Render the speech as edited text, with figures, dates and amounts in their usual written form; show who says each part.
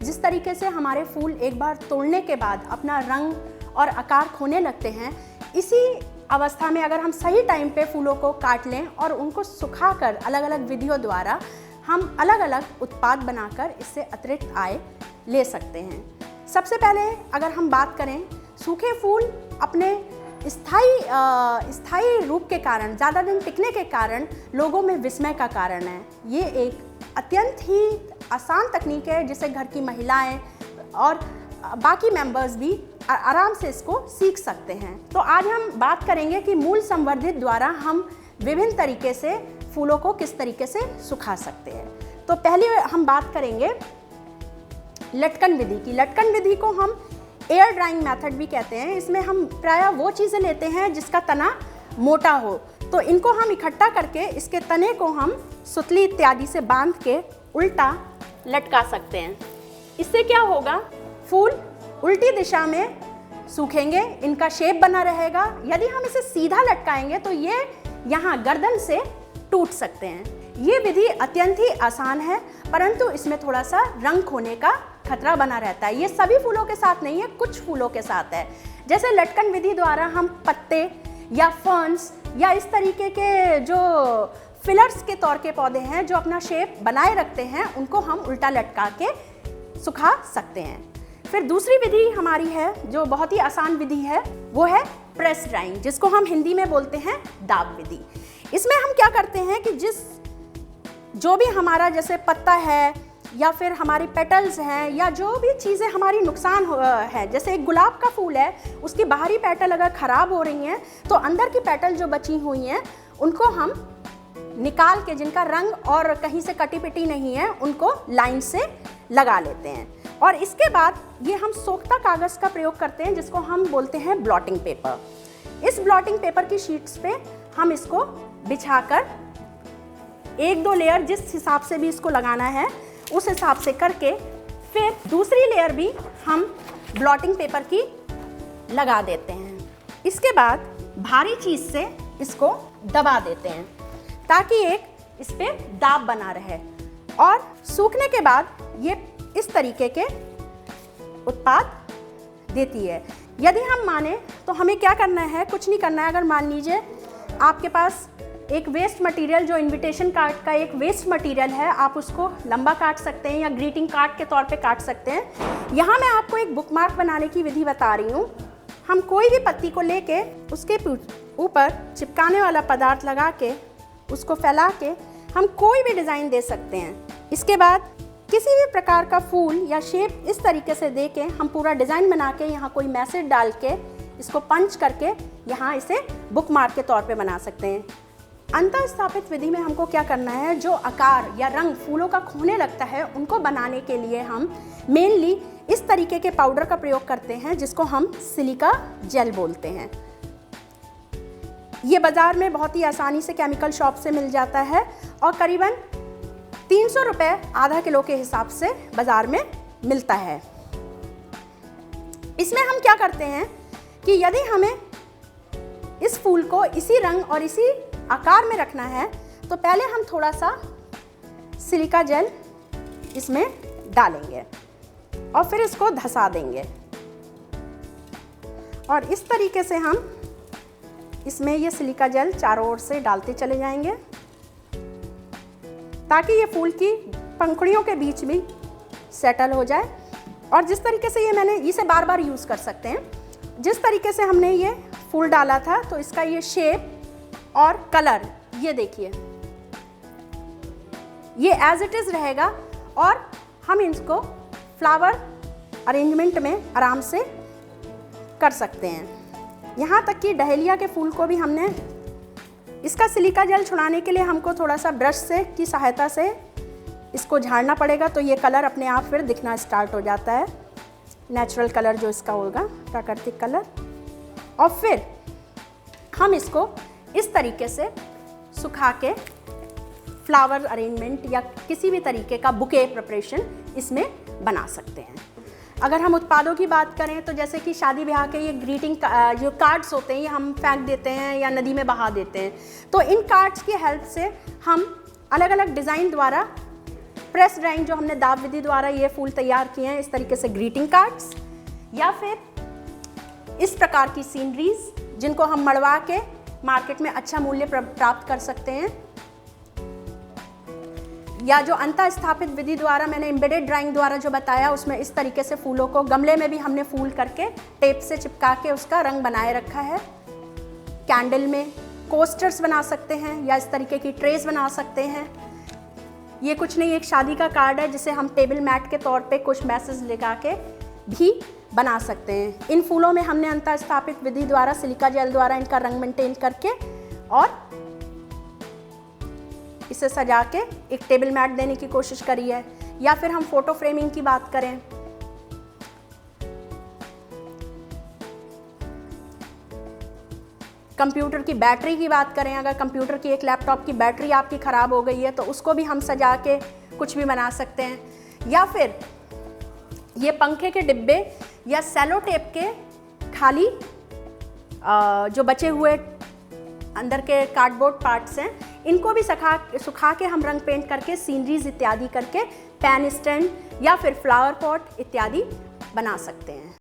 Speaker 1: जिस तरीके से हमारे फूल एक बार तोड़ने के बाद अपना रंग और आकार खोने लगते हैं, इसी अवस्था में अगर हम सही टाइम पे फूलों को काट लें और उनको सुखाकर अलग अलग विधियों द्वारा हम अलग अलग उत्पाद बनाकर इससे अतिरिक्त आय ले सकते हैं। सबसे पहले अगर हम बात करें, सूखे फूल अपने स्थायी रूप के कारण, ज़्यादा दिन टिकने के कारण लोगों में विस्मय का कारण है। ये एक अत्यंत ही आसान तकनीक है जिसे घर की महिलाएं और बाकी मेंबर्स भी आराम से इसको सीख सकते हैं। तो आज हम बात करेंगे कि मूल संवर्धित द्वारा हम विभिन्न तरीके से फूलों को किस तरीके से सुखा सकते हैं। तो पहले हम बात करेंगे लटकन विधि की। लटकन विधि को हम एयर ड्राइंग मेथड भी कहते हैं। इसमें हम प्रायः वो चीज़ें लेते हैं जिसका तना मोटा हो, तो इनको हम इकट्ठा करके इसके तने को हम सुतली इत्यादि से बांध के उल्टा लटका सकते हैं। इससे क्या होगा, फूल उल्टी दिशा में सूखेंगे, इनका शेप बना रहेगा। यदि हम इसे सीधा लटकाएंगे तो ये यहाँ गर्दन से टूट सकते हैं। ये विधि अत्यंत ही आसान है, परंतु इसमें थोड़ा सा रंग खोने का खतरा बना रहता है। ये सभी फूलों के साथ नहीं है, कुछ फूलों के साथ है। जैसे लटकन विधि द्वारा हम पत्ते या फर्न्स या इस तरीके के जो फिलर्स के तौर के पौधे हैं जो अपना शेप बनाए रखते हैं, उनको हम उल्टा लटका के सुखा सकते हैं। फिर दूसरी विधि हमारी है जो बहुत ही आसान विधि है, वो है प्रेस ड्राइंग, जिसको हम हिंदी में बोलते हैं दाब विधि। इसमें हम क्या करते हैं कि जो भी हमारा जैसे पत्ता है या फिर हमारी पेटल्स हैं या जो भी चीज़ें हमारी नुकसान है, जैसे एक गुलाब का फूल है, उसकी बाहरी पेटल अगर ख़राब हो रही हैं तो अंदर की पेटल जो बची हुई हैं उनको हम निकाल के, जिनका रंग और कहीं से कटी पिटी नहीं है, उनको लाइन से लगा लेते हैं। और इसके बाद ये हम सोखता कागज़ का प्रयोग करते हैं जिसको हम बोलते हैं ब्लॉटिंग पेपर। इस ब्लॉटिंग पेपर की शीट्स पे हम इसको बिछाकर एक दो लेयर जिस हिसाब से भी इसको लगाना है उस हिसाब से करके फिर दूसरी लेयर भी हम ब्लॉटिंग पेपर की लगा देते हैं। इसके बाद भारी चीज़ से इसको दबा देते हैं ताकि एक इस पे दाब बना रहे, और सूखने के बाद ये इस तरीके के उत्पाद देती है। यदि हम माने तो हमें क्या करना है, कुछ नहीं करना है। अगर मान लीजिए आपके पास एक वेस्ट मटेरियल, जो इनविटेशन कार्ड का एक वेस्ट मटेरियल है, आप उसको लंबा काट सकते हैं या ग्रीटिंग कार्ड के तौर पे काट सकते हैं। यहाँ मैं आपको एक बुकमार्क बनाने की विधि बता रही हूँ। हम कोई भी पत्ती को लेके उसके ऊपर चिपकाने वाला पदार्थ लगा के उसको फैला के हम कोई भी डिज़ाइन दे सकते हैं। इसके बाद किसी भी प्रकार का फूल या शेप इस तरीके से दे के हम पूरा डिज़ाइन बना के यहाँ कोई मैसेज डाल के इसको पंच करके यहाँ इसे बुकमार्क के तौर पे बना सकते हैं। अंतः स्थापित विधि में हमको क्या करना है, जो आकार या रंग फूलों का खोने लगता है उनको बनाने के लिए हम मेनली इस तरीके के पाउडर का प्रयोग करते हैं जिसको हम सिलिका जेल बोलते हैं। ये बाज़ार में बहुत ही आसानी से केमिकल शॉप से मिल जाता है और करीबन 300 रुपये आधा किलो के हिसाब से बाज़ार में मिलता है। इसमें हम क्या करते हैं कि यदि हमें इस फूल को इसी रंग और इसी आकार में रखना है तो पहले हम थोड़ा सा सिलिका जेल इसमें डालेंगे और फिर इसको धंसा देंगे, और इस तरीके से हम इसमें ये सिलिका जेल चारों ओर से डालते चले जाएंगे ताकि ये फूल की पंखुड़ियों के बीच भी सेटल हो जाए। और जिस तरीके से ये मैंने इसे बार बार यूज़ कर सकते हैं, जिस तरीके से हमने ये फूल डाला था तो इसका ये शेप और कलर ये देखिए, ये एज इट इज़ रहेगा और हम इसको फ्लावर अरेंजमेंट में आराम से कर सकते हैं। यहाँ तक कि डहेलिया के फूल को भी हमने इसका सिलिका जेल छुड़ाने के लिए हमको थोड़ा सा ब्रश से की सहायता से इसको झाड़ना पड़ेगा, तो ये कलर अपने आप फिर दिखना स्टार्ट हो जाता है, नेचुरल कलर जो इसका होगा, प्राकृतिक कलर। और फिर हम इसको इस तरीके से सुखा के फ्लावर अरेंजमेंट या किसी भी तरीके का बुके प्रिपरेशन इसमें बना सकते हैं। अगर हम उत्पादों की बात करें तो जैसे कि शादी ब्याह के ये ग्रीटिंग जो कार्ड्स होते हैं ये हम फेंक देते हैं या नदी में बहा देते हैं, तो इन कार्ड्स की हेल्प से हम अलग अलग डिज़ाइन द्वारा प्रेस ड्राइंग जो हमने दाब विधि द्वारा ये फूल तैयार किए हैं, इस तरीके से ग्रीटिंग कार्ड्स, या फिर इस प्रकार की सीनरीज जिनको हम मड़वा के मार्केट में अच्छा मूल्य प्राप्त कर सकते हैं, या जो अंतः स्थापित विधि द्वारा मैंने एम्बेडेड ड्राइंग द्वारा जो बताया, उसमें इस तरीके से फूलों को गमले में भी हमने फूल करके टेप से चिपका के उसका रंग बनाए रखा है। कैंडल में कोस्टर्स बना सकते हैं या इस तरीके की ट्रेस बना सकते हैं। ये कुछ नहीं, एक शादी का कार्ड है जिसे हम टेबल मैट के तौर पे कुछ मैसेज लगा के भी बना सकते हैं। इन फूलों में हमने अंतः स्थापित विधि द्वारा सिलिका जेल द्वारा इनका रंग मेंटेन करके और इसे सजा के एक टेबल मैट देने की कोशिश करी है। या फिर हम फोटो फ्रेमिंग की बात करें, कंप्यूटर की बैटरी की बात करें, अगर कंप्यूटर की एक लैपटॉप की बैटरी आपकी ख़राब हो गई है तो उसको भी हम सजा के कुछ भी बना सकते हैं। या फिर ये पंखे के डिब्बे या सेलो टेप के खाली जो बचे हुए अंदर के कार्डबोर्ड पार्ट्स हैं, इनको भी सुखा के हम रंग पेंट करके सीनरीज इत्यादि करके पेन स्टैंड या फिर फ्लावर पॉट इत्यादि बना सकते हैं।